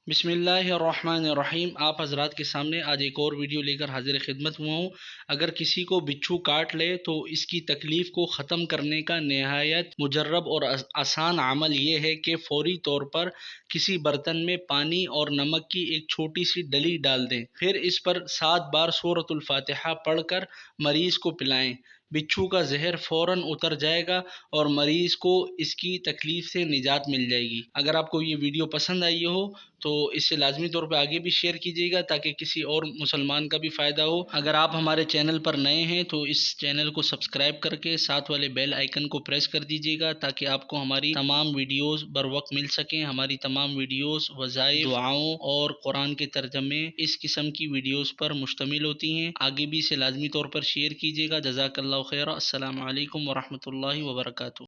बिस्मिल्लाहिर्रहमानिर्रहीम। आप हजरात के सामने आज एक और वीडियो लेकर हाजिर खिदमत हुआ हूँ। अगर किसी को बिच्छू काट ले तो इसकी तकलीफ़ को ख़त्म करने का नहायत मुजर्रब और आसान अमल ये है कि फ़ौरी तौर पर किसी बर्तन में पानी और नमक की एक छोटी सी डली डाल दें, फिर इस पर 7 बार सूरतुल फातिहा पढ़कर मरीज़ को पिलाएं। बिच्छू का जहर फ़ौरन उतर जाएगा और मरीज़ को इसकी तकलीफ़ से निजात मिल जाएगी। अगर आपको ये वीडियो पसंद आई हो तो इसे लाजमी तौर पे आगे भी शेयर कीजिएगा ताकि किसी और मुसलमान का भी फ़ायदा हो। अगर आप हमारे चैनल पर नए हैं तो इस चैनल को सब्सक्राइब करके साथ वाले बेल आइकन को प्रेस कर दीजिएगा ताकि आपको हमारी तमाम वीडियोस बर वक्त मिल सकें। हमारी तमाम वीडियोस वज़ाइफ, दुआओं और कुरान के तर्जमे इस किस्म की वीडियोस पर मुश्तमिल होती हैं। आगे भी इसे लाजमी तौर पर शेयर कीजिएगा। जज़ाकल्लाहु खैरा। अस्सलामु अलैकुम वरहमतुल्लाहि वबरकातुहू।